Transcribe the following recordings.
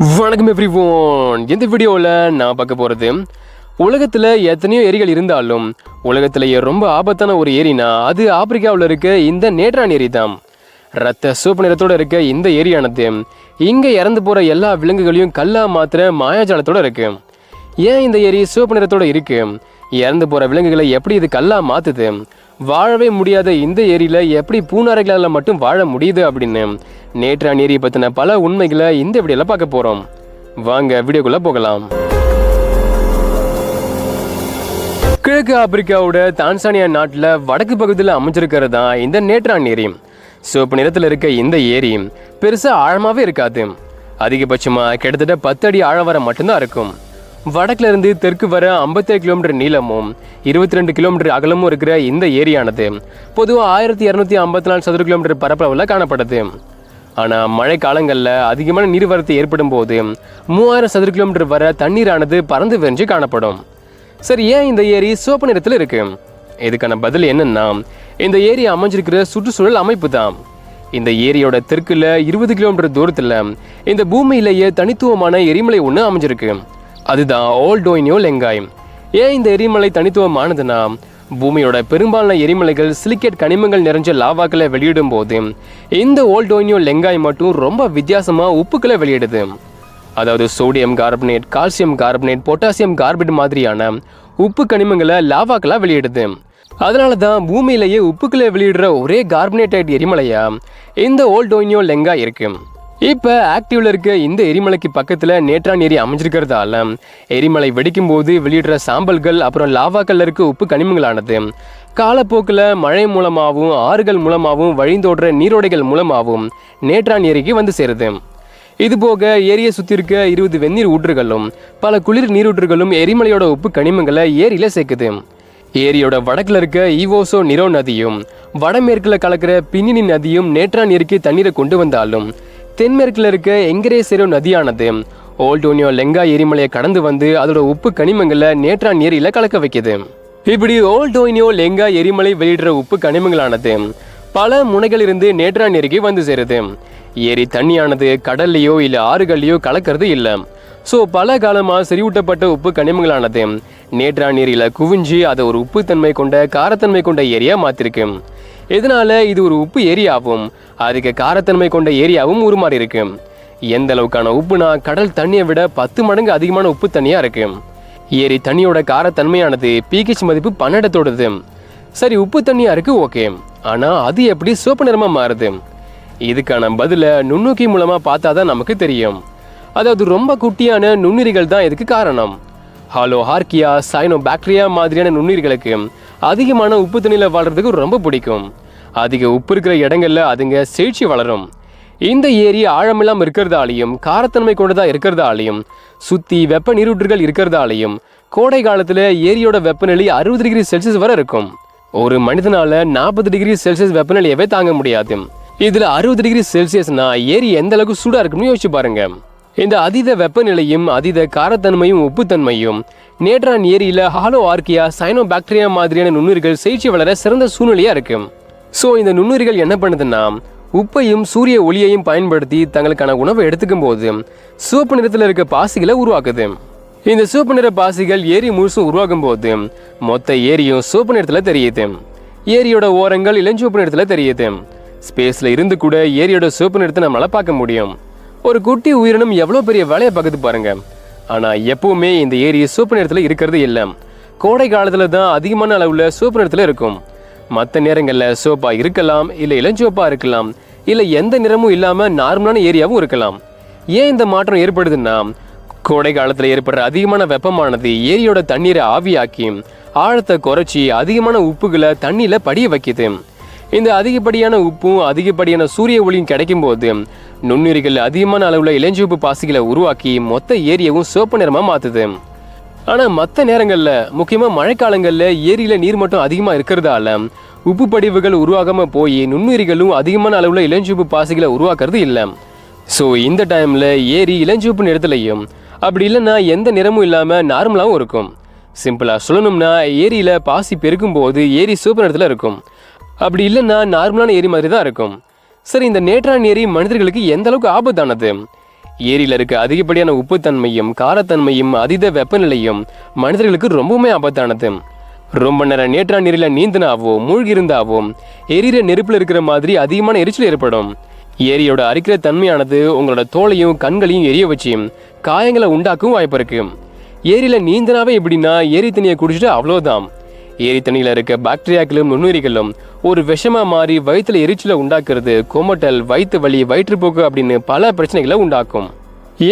வணக்கம் எவ்ரிவோன். இந்த வீடியோவில் நான் பார்க்க போகிறது உலகத்தில் எத்தனையோ ஏரிகள் இருந்தாலும் உலகத்திலேயே ரொம்ப ஆபத்தான ஒரு ஏரினா அது ஆப்பிரிக்காவில் இருக்க இந்த நேட்ரான் ஏரி தான். ரத்த சிவப்பு நிறத்தோடு இருக்க இந்த ஏரியானது இங்கே இறந்து போகிற எல்லா விலங்குகளையும் கல்லா மாத்திர மாயாஜாலத்தோடு இருக்கு. ஏன் இந்த ஏரி சிவப்பு நிறத்தோடு இருக்கு? இறந்து போகிற விலங்குகளை எப்படி இது கல்லா மாற்றுது? வாழவே முடியாத இந்த ஏரியில் எப்படி பூனாரைகளால் மட்டும் வாழ முடியுது அப்படின்னு நேட்ரான் ஏரி பற்றின பல உண்மைகளை இந்த வீடியோவில் பார்க்க போகிறோம். வாங்க வீடியோக்குள்ளே போகலாம். கிழக்கு ஆப்பிரிக்காவோட தான்சானியா நாட்டில் வடக்கு பகுதியில் அமைஞ்சிருக்கிறது தான் இந்த நேட்ரான் ஏரி. சிவப்பு நிறத்தில் இருக்க இந்த ஏரி பெருசாக ஆழமாகவே இருக்காது. அதிகபட்சமாக கிட்டத்தட்ட 10 அடி ஆழம் வர மட்டும்தான் இருக்கும். வடக்குல இருந்து தெற்கு வர 57 கிலோமீட்டர் நீளமும் 22 கிலோமீட்டர் அகலமும் இருக்கிற இந்த ஏரியானது பொதுவாக 1254 சதுர கிலோமீட்டர் பரப்பளவில் காணப்படுது. ஆனால் மழை காலங்களில் அதிகமான நீர்வரத்து ஏற்படும் போது 3000 சதுர கிலோமீட்டர் வர தண்ணீரானது பறந்து விரிஞ்சு காணப்படும். சரி, ஏன் இந்த ஏரி சிவப்பு நிறத்தில் இருக்கு? இதுக்கான பதில் என்னன்னா, இந்த ஏரி அமைஞ்சிருக்கிற சுற்றுச்சூழல் அமைப்பு தான். இந்த ஏரியோட தெற்குல 20 கிலோமீட்டர் தூரத்தில் இந்த பூமியிலேயே தனித்துவமான எரிமலை ஒன்று அமைஞ்சிருக்கு. அதுதான் ஓல் டோய்னியோ லெங்காய். ஏன் இந்த எரிமலை தனித்துவமானதுன்னா, பூமியோட பெரும்பாலான எரிமலைகள் சிலிக்கேட் கனிமங்கள் நிறைஞ்ச லாவாக்களை வெளியிடும் போது இந்த ஓல் டோய்னியோ லெங்காய் மட்டும் ரொம்ப வித்தியாசமாக உப்புக்களை வெளியிடுது. அதாவது sodium carbonate, calcium carbonate, potassium carbonate மாதிரியான உப்பு கனிமங்களை லாவாக்களாக வெளியிடுது. அதனால தான் பூமியிலேயே உப்புக்களை வெளியிடுற ஒரே கார்பனேட்டட் எரிமலையா இந்த ஓல் டோய்னியோ லெங்காய் இருக்கு. இப்போ ஆக்டிவ்ல இருக்க இந்த எரிமலைக்கு பக்கத்தில் நேட்ரான் ஏரி அமைஞ்சிருக்கிறதால எரிமலை வெடிக்கும் போது வெளியிடுற சாம்பல்கள் அப்புறம் லாவாக்கல்ல இருக்க உப்பு கனிமங்களானது காலப்போக்கில் மழை மூலமாகவும் ஆறுகள் மூலமாகவும் வழிந்தோடுற நீரோடைகள் மூலமாகவும் நேட்ரான் ஏரிக்கு வந்து சேருது. இது போக ஏரியை சுற்றி இருக்க 20 வெந்நீர் ஊற்றுகளும் பல குளிர் நீரூற்றுகளும் எரிமலையோட உப்பு கனிமங்களை ஏரியில சேர்க்குது. ஏரியோட வடக்குல இருக்க ஈவோசோ நிரோ நதியும் வடமேற்குல கலக்கிற பின்னினி நதியும் நேட்ரான் ஏரிக்கு தண்ணீரை கொண்டு வந்தாலும் தென்மேற்குல இருக்க எங்கரேசெரோ நதியானது ஓல் டோய்னியோ லெங்காய் எரிமலையை கடந்து வந்து அதோட உப்பு கனிமங்களை நேட்ரான் ஏரியில கலக்க வைக்குது. இப்படி ஓல் டோய்னியோ லெங்காய் எரிமலை வெளியிடுற உப்பு கனிமங்களானது பல முனைகள் இருந்து நேட்ரான் ஏரிக்கு வந்து சேருது. ஏரி தண்ணியானது கடல்லையோ இல்லை ஆறுகள்லையோ கலக்கிறது இல்லை. ஸோ பல காலமாக செறிவூட்டப்பட்ட உப்பு கனிமங்களானது நேட்ரான் ஏரியில குவிஞ்சு அதை ஒரு உப்புத்தன்மை கொண்ட காரத்தன்மை கொண்ட ஏரியா மாத்திருக்கு. இதனால இது ஒரு உப்பு ஏரியாவும் அதிக காரத்தன்மை கொண்ட ஏரியாவும் உருமாறி இருக்கு. எந்த அளவுக்கான உப்புனா கடல் தண்ணியை விட 10 மடங்கு அதிகமான உப்பு தண்ணியா இருக்கு. ஏரி தண்ணியோட காரத்தன்மையானது pH மதிப்பு 12 சரி, உப்பு தண்ணியா இருக்கு, ஓகே. ஆனா அது எப்படி சிவப்பு நிறமா மாறுது? இதுக்கான பதில நுண்ணோக்கி மூலமா பார்த்தாதான் நமக்கு தெரியும். அதாவது ரொம்ப குட்டியான நுண்ணுயிரிகள் தான் இதுக்கு காரணம். ஹாலோஹார்கியா, சைனோபாக்டீரியா மாதிரியான நுண்ணுயிர்களுக்கு அதிகமான உப்பு தண்ணியில் வாழ்றதுக்கு ரொம்ப பிடிக்கும். அதிக உப்பு இருக்கிற இடங்கள்ல அதுங்க செழிச்சு வளரும். இந்த ஏரி ஆழமெல்லாம் இருக்கிறதாலையும் காரத்தன்மை கொண்டதா இருக்கிறதாலையும் சுத்தி வெப்ப நீரூற்றுகள் இருக்கிறதாலையும் கோடை காலத்துல ஏரியோட வெப்பநிலை 60 டிகிரி செல்சியஸ் வரை இருக்கும். ஒரு மனிதனால 40 டிகிரி செல்சியஸ் வெப்பநிலையவே தாங்க முடியாது. இதுல 60 டிகிரி செல்சியஸ்னா ஏரி எந்த அளவுக்கு சூடா இருக்குன்னு யோசிச்சு பாருங்க. இந்த அதீத வெப்பநிலையும் அதீத காரத்தன்மையும் உப்புத்தன்மையும் நேட்ரான் ஏரியில ஹாலோஹார்கியா, சைனோபாக்டீரியா மாதிரியான நுண்ணுயிர்கள் செழிச்சு வளர சிறந்த சூழ்நிலையா இருக்கு. ஸோ இந்த நுண்ணுயிர்கள் என்ன பண்ணுதுன்னா, உப்பையும் சூரிய ஒளியையும் பயன்படுத்தி தங்களுக்கான உணவை எடுத்துக்கும் போது சிவப்பு நிறத்தில் இருக்க பாசிகளை உருவாக்குது. இந்த சிவப்பு நிற பாசிகள் ஏரி முழுசும் உருவாக்கும் போது மொத்த ஏரியும் சிவப்பு நிறத்தில் தெரியுது. ஏரியோட ஓரங்கள் இளஞ்சிவப்பு நிறத்தில் தெரியுது. ஸ்பேஸ்ல இருந்து கூட ஏரியோட சிவப்பு நிறத்தை நம்மளால பார்க்க முடியும். ஒரு குட்டி உயிரினம் எவ்வளோ பெரிய வேலையை பார்க்குது பாருங்க. ஆனால் எப்பவுமே இந்த ஏரி சிவப்பு நிறத்தில் இருக்கிறது இல்லை. கோடை காலத்தில் தான் அதிகமான அளவில் சிவப்பு நிறத்தில் இருக்கும். மற்ற நேரங்களில் சிவப்பா இருக்கலாம், இல்லை இளஞ்சிவப்பா இருக்கலாம், இல்லை எந்த நிறமும் இல்லாமல் நார்மலான ஏரியாவும் இருக்கலாம். ஏன் இந்த மாற்றம் ஏற்படுதுன்னா, கோடை காலத்தில் ஏற்படுற அதிகமான வெப்பமானது ஏரியோட தண்ணீரை ஆவியாக்கி ஆழத்தை குறைச்சி அதிகமான உப்புகளை தண்ணியில் படிய வைக்குது. இந்த அதிகப்படியான உப்பும் அதிகப்படியான சூரிய ஒளியும் கிடைக்கும் போது நுண்ணுயிரிகள் அதிகமான அளவில் இளஞ்சிவப்பு பாசிகளை உருவாக்கி மொத்த ஏரியாவும் சிவப்பு நிறமாக மாற்றுது. ஆனால் மற்ற நேரங்களில், முக்கியமாக மழைக்காலங்களில் ஏரியில் நீர் மட்டும் அதிகமாக இருக்கிறதால உப்பு படிவுகள் உருவாகாமல் போய் நுண்ணுயிரிகளும் அதிகமான அளவில் இளஞ்சிவப்பு பாசிகளை உருவாக்குறது இல்லை. ஸோ இந்த டைமில் ஏரி இளஞ்சிவப்பு நிறத்துலையும் அப்படி இல்லைன்னா எந்த நிறமும் இல்லாமல் நார்மலாகவும் இருக்கும். சிம்பிளாக சொல்லணும்னா, ஏரியில் பாசி பெருக்கும் போது ஏரி சிவப்பு நிறத்தில் இருக்கும். அப்படி இல்லைன்னா நார்மலான ஏரி மாதிரி தான் இருக்கும். சரி, இந்த நேட்ரான் ஏரி மனிதர்களுக்கு எந்த அளவுக்கு ஆபத்தானது? ஏரியில் இருக்க அதிகப்படியான உப்புத்தன்மையும் காரத்தன்மையும் அதீத வெப்பநிலையும் மனிதர்களுக்கு ரொம்பவுமே ஆபத்தானது. ரொம்ப நேரம் நேற்றான் நீரில் நீந்தினாவோ மூழ்கி இருந்தாவோ எரியிற நெருப்பில் இருக்கிற மாதிரி அதிகமான எரிச்சல் ஏற்படும். ஏரியோட அரிக்கிற தன்மையானது உங்களோட தோலையும் கண்களையும் எரிய வச்சு காயங்களை உண்டாக்கும் வாய்ப்பு இருக்கு. ஏரியில நீந்தினாவே எப்படின்னா ஏரி தண்ணியை குடிச்சிட்டு அவ்வளோதான். ஏரி தண்ணியில் இருக்க பாக்டீரியாக்களும் நுண்ணுயிரிகளும் ஒரு விஷமா மாறி வயிற்றுல எரிச்சலை உண்டாக்குறது, கொமட்டல், வயிற்று வலி, வயிற்றுப்போக்கு அப்படின்னு பல பிரச்சனைகளை உண்டாக்கும்.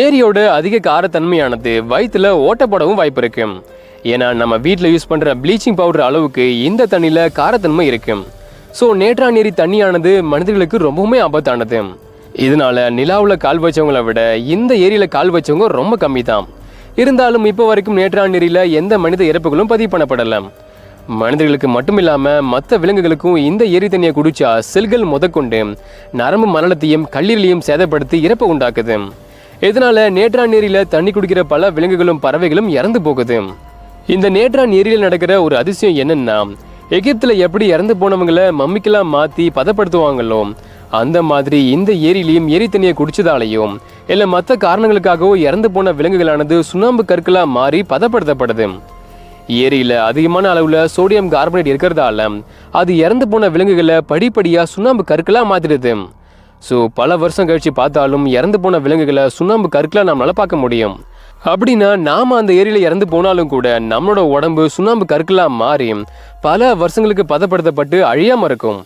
ஏரியோட அதிக காரத்தன்மையானது வயிற்றுல ஓட்டப்படவும் வாய்ப்பு இருக்கு. ஏன்னா நம்ம வீட்டில் யூஸ் பண்ற ப்ளீச்சிங் பவுடர் அளவுக்கு இந்த தண்ணியில காரத்தன்மை இருக்கு. ஸோ நேற்றான் ஏரி தண்ணியானது மனிதர்களுக்கு ரொம்பவுமே ஆபத்தானது. இதனால நிலாவில் கால் வச்சவங்களை விட இந்த ஏரியில கால் வச்சவங்க ரொம்ப கம்மி தான். இருந்தாலும் இப்போ வரைக்கும் நேற்றான் ஏரியில எந்த மனித இறப்புகளும் பதிவு பண்ணப்படலை. மனிதர்களுக்கு மட்டும் இல்லாமல் மற்ற விலங்குகளுக்கும் இந்த ஏரி தண்ணியை குடிச்சா செல்கள் முதற்கொண்டு நரம்பு மரணத்தையும் கல்லீரலையும் சேதப்படுத்தி இறப்பை உண்டாக்குது. இதனால நேற்றான் ஏரியில தண்ணி குடிக்கிற பல விலங்குகளும் பறவைகளும் இறந்து போகுது. இந்த நேற்றான் ஏரியில் நடக்கிற ஒரு அதிசயம் என்னன்னா, எகிப்தில் எப்படி இறந்து போனவங்களை மம்மிக்கெல்லாம் மாற்றி பதப்படுத்துவாங்களோ அந்த மாதிரி இந்த ஏரியிலையும் ஏரி தண்ணியை குடிச்சதாலையும் இல்லை மற்ற காரணங்களுக்காகவோ இறந்து போன விலங்குகளானது சுண்ணாம்பு கற்களாக மாறி பதப்படுத்தப்படுது. ஏரியில் அதிகமான அளவில் சோடியம் கார்பனேட் இருக்கிறதால அது இறந்து போன விலங்குகளை படிப்படியாக சுண்ணாம்பு கற்களாக மாற்றிடுது. ஸோ பல வருஷம் கழிச்சு பார்த்தாலும் இறந்து போன விலங்குகளை சுண்ணாம்பு கற்களாக நம்மளால பார்க்க முடியும். அப்படின்னா நாம் அந்த ஏரியில் இறந்து போனாலும் கூட நம்மளோட உடம்பு சுண்ணாம்பு கற்களாக மாறி பல வருஷங்களுக்கு பதப்படுத்தப்பட்டு அழியாமல் இருக்கும்.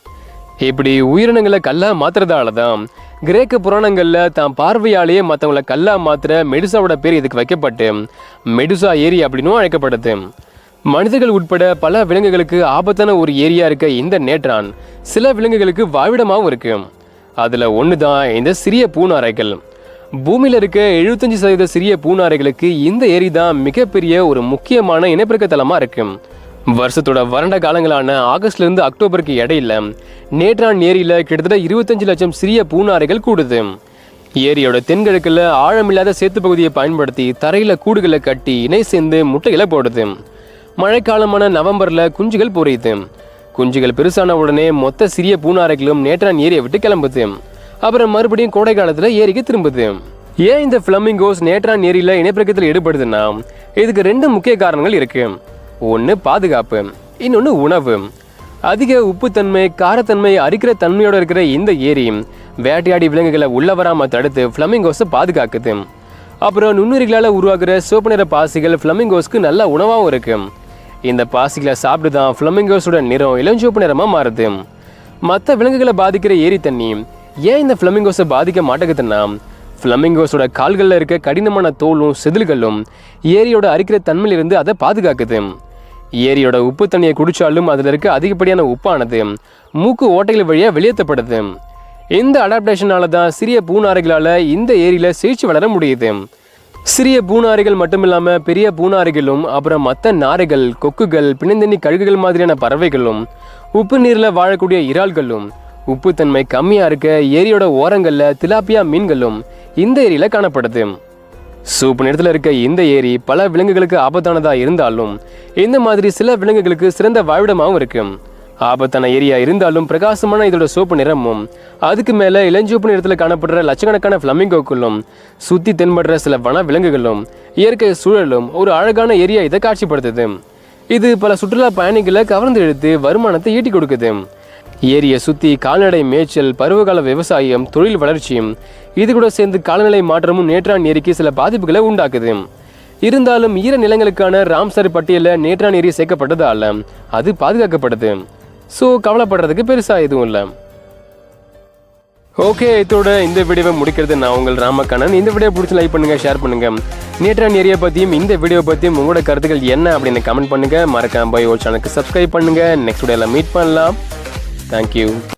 இப்படி உயிரினங்களை கல்லா மாத்துறதால தான் கிரேக்க புராணங்களில் தான் பார்வையாலேயே மற்றவங்களை கல்லா மாத்திர மெடுசாவோட பேர் இதுக்கு வைக்கப்பட்டு மெடுசா ஏரி அப்படின்னும் அழைக்கப்படுது. மனிதர்கள் உட்பட பல விலங்குகளுக்கு ஆபத்தான ஒரு ஏரியா இருக்க இந்த நேற்றான் சில விலங்குகளுக்கு வாழ்விடமாகவும் இருக்கு. அதில் ஒன்று தான் இந்த சிறிய பூநாரைகள். பூமியில் இருக்க 75% சிறிய பூநாரைகளுக்கு இந்த ஏரி தான் மிகப்பெரிய ஒரு முக்கியமான இனப்பெருக்க தலமாக இருக்கு. வருஷத்தோட வறண்ட காலங்களான ஆகஸ்ட்லேருந்து அக்டோபருக்கு இடையில நேற்றான் ஏரியில் கிட்டத்தட்ட 25 லட்சம் சிறிய பூநாரைகள் கூடுது. ஏரியோட தென்கிழக்கில் ஆழமில்லாத சேத்து பகுதியை பயன்படுத்தி தரையில் கூடுகளை கட்டி இணை சேர்ந்து முட்டைகளை போடுது. மழைக்காலமான நவம்பரில் குஞ்சுகள் பொரியுது. குஞ்சுகள் பெருசான உடனே மொத்த சிறிய பூநாரைகளும் நேற்றான் ஏரியை விட்டு கிளம்புது. அப்புறம் மறுபடியும் கோடை காலத்தில் ஏரிக்கு திரும்புது. ஏன் இந்த ஃப்ளமிங்கோஸ் நேற்றான் ஏரியில் இனப்பெருக்கத்தில் ஈடுபடுதுன்னா இதுக்கு 2 முக்கிய காரணங்கள் இருக்கு. ஒன்று பாதுகாப்பு, இன்னொன்று உணவு. அதிக உப்புத்தன்மை காரத்தன்மை அரிக்கிற தன்மையோட இருக்கிற இந்த ஏரி வேட்டையாடி விலங்குகளை உள்ள வராமல் தடுத்து ஃப்ளமிங்கோஸை பாதுகாக்குது. அப்புறம் நுண்ணுயிரிகளால் உருவாக்குற சிவப்பு நிற பாசிகள் ஃப்ளமிங்கோஸ்க்கு நல்ல உணவாகவும் இருக்கு. இந்த பாசிகளை சாப்பிட்டு தான் ஃப்ளமிங்கோஸோட நிறம் இளஞ்சிவப்பு நிறமாக மாறுது. மற்ற விலங்குகளை பாதிக்கிற ஏரி தண்ணி ஏன் இந்த ஃப்ளமிங்கோஸை பாதிக்க மாட்டேங்குதுன்னா ஃப்ளமிங்கோஸோட கால்களில் இருக்க கடினமான தோலும் செதில்களும் ஏரியோட அரிக்கிற தன்மையிலிருந்து அதை பாதுகாக்குது. ஏரியோட உப்பு தண்ணியை குடித்தாலும் அதில் இருக்க அதிகப்படியான உப்பானது மூக்கு ஓட்டைகள் வழியாக வெளியேற்றப்படுது. இந்த அடாப்டேஷனால தான் சிறிய பூநாரைகளால் இந்த ஏரியில் செழிச்சு வளர முடியுது. சிறிய பூநாரைகள் மட்டும் இல்லாமல் பெரிய பூநாரைகளும் அப்புறம் மற்ற நாரைகள், கொக்குகள், பிணைந்தண்ணி கழுகுகள் மாதிரியான பறவைகளும் உப்பு நீரில் வாழக்கூடிய இறால்களும் உப்புத்தன்மை கம்மியாக இருக்க ஏரியோட ஓரங்களில் திலாப்பியா மீன்களும் இந்த ஏரியில் காணப்படுது. சூப்பு நிறத்தில் இருக்க இந்த ஏரி பல விலங்குகளுக்கு ஆபத்தானதாக இருந்தாலும் இந்த மாதிரி சில விலங்குகளுக்கு சிறந்த வாழ்விடமாகவும் இருக்கு. ஆபத்தான ஏரியா இருந்தாலும் பிரகாசமான இதோட சோப்பு நிறமும் அதுக்கு மேலே இளஞ்சிவப்பு நிறத்தில் காணப்படுற லட்சக்கணக்கான ஃப்ளமிங்கோக்களும் சுற்றி தென்படுற சில வன விலங்குகளும் இயற்கை சூழலும் ஒரு அழகான ஏரியா இதை காட்சிப்படுத்துது. இது பல சுற்றுலா பயணிகளை கவர்ந்து இழுத்து வருமானத்தை ஈட்டி கொடுக்குது. ஏரியை சுற்றி கால்நடை மேய்ச்சல், பருவகால விவசாயம், தொழில் வளர்ச்சியும் இது கூட சேர்ந்து காலநிலை மாற்றமும் நேற்றான் ஏரிக்கு சில பாதிப்புகளை உண்டாக்குது. இருந்தாலும் ஈர நிலங்களுக்கான ராம்சர் பட்டியலில் நேற்றான் ஏரி சேர்க்கப்பட்டதால அது பாதுகாக்கப்படுது. ஸோ கவலைப்படுறதுக்கு பெருசாக எதுவும் இல்லை. ஓகே, இதோட இந்த வீடியோவை முடிக்கிறது நான் உங்கள் ராமக்கண்ணன். இந்த வீடியோ பிடிச்சி லைக் பண்ணுங்கள், ஷேர் பண்ணுங்கள். நேற்றான் ஏரியா பற்றியும் இந்த வீடியோ பற்றியும் உங்களோட கருத்துக்கள் என்ன அப்படின்னு கமெண்ட் பண்ணுங்கள். மறக்காம போய் ஒரு சேனலுக்கு சப்ஸ்கிரைப் பண்ணுங்கள். நெக்ஸ்ட் வீடியோவில் மீட் பண்ணலாம். Thank you.